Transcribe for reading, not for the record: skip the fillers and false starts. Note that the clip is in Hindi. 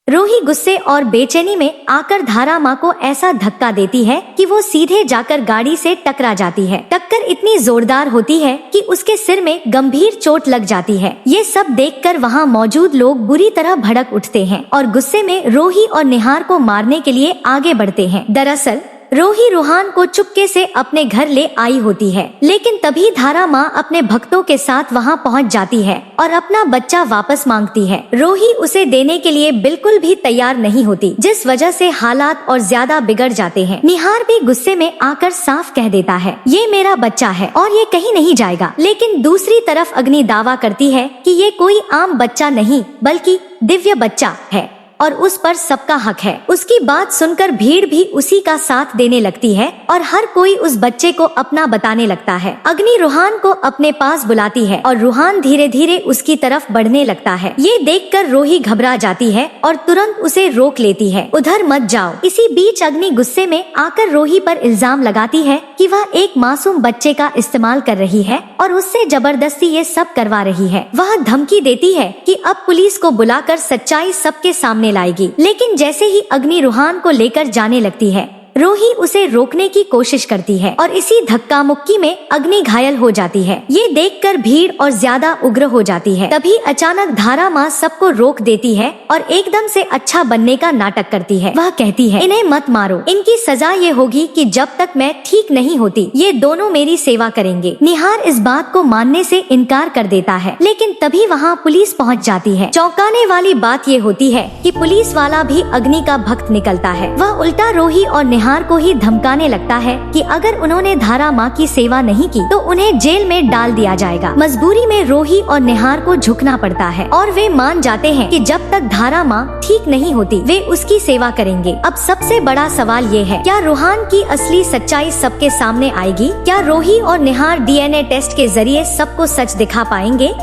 रोही गुस्से और बेचैनी में आकर धारा माँ को ऐसा धक्का देती है कि वो सीधे जाकर गाड़ी से टकरा जाती है। टक्कर इतनी जोरदार होती है कि उसके सिर में गंभीर चोट लग जाती है। ये सब देखकर वहाँ मौजूद लोग बुरी तरह भड़क उठते हैं और गुस्से में रोही और निहार को मारने के लिए आगे बढ़ते हैं। दरअसल रोही रूहान को चुपके से अपने घर ले आई होती है, लेकिन तभी धारा माँ अपने भक्तों के साथ वहाँ पहुँच जाती है और अपना बच्चा वापस मांगती है। रोही उसे देने के लिए बिल्कुल भी तैयार नहीं होती, जिस वजह से हालात और ज्यादा बिगड़ जाते हैं। निहार भी गुस्से में आकर साफ कह देता है, ये मेरा बच्चा है और ये कहीं नहीं जाएगा। लेकिन दूसरी तरफ अग्नि दावा करती है कि ये कोई आम बच्चा नहीं बल्कि दिव्य बच्चा है और उस पर सबका हक है। उसकी बात सुनकर भीड़ भी उसी का साथ देने लगती है और हर कोई उस बच्चे को अपना बताने लगता है। अग्नि रूहान को अपने पास बुलाती है और रूहान धीरे धीरे उसकी तरफ बढ़ने लगता है। ये देखकर रोही घबरा जाती है और तुरंत उसे रोक लेती है, उधर मत जाओ। इसी बीच अग्नि गुस्से में आकर रोही पर इल्जाम लगाती है कि वह एक मासूम बच्चे का इस्तेमाल कर रही है और उससे जबरदस्ती ये सब करवा रही है। वह धमकी देती है कि अब पुलिस को बुलाकर सच्चाई सबके सामने लाएगी। लेकिन जैसे ही अग्नि रूहान को लेकर जाने लगती है, रोही उसे रोकने की कोशिश करती है और इसी धक्का मुक्की में अग्नि घायल हो जाती है। ये देखकर भीड़ और ज्यादा उग्र हो जाती है। तभी अचानक धारा माँ सबको रोक देती है और एकदम से अच्छा बनने का नाटक करती है। वह कहती है, इन्हें मत मारो, इनकी सजा ये होगी कि जब तक मैं ठीक नहीं होती ये दोनों मेरी सेवा करेंगे। निहार इस बात को मानने से इनकार कर देता है, लेकिन तभी वहाँ पुलिस पहुँच जाती है। चौंकाने वाली बात ये होती है कि पुलिस वाला भी अग्नि का भक्त निकलता है। वह उल्टा रोही और निहार को ही धमकाने लगता है कि अगर उन्होंने धारा माँ की सेवा नहीं की तो उन्हें जेल में डाल दिया जाएगा। मजबूरी में रोही और निहार को झुकना पड़ता है और वे मान जाते हैं कि जब तक धारा माँ ठीक नहीं होती वे उसकी सेवा करेंगे। अब सबसे बड़ा सवाल ये है, क्या रूहान की असली सच्चाई सबके सामने आएगी? क्या रोही और निहार DNA टेस्ट के जरिए सबको सच दिखा पाएंगे?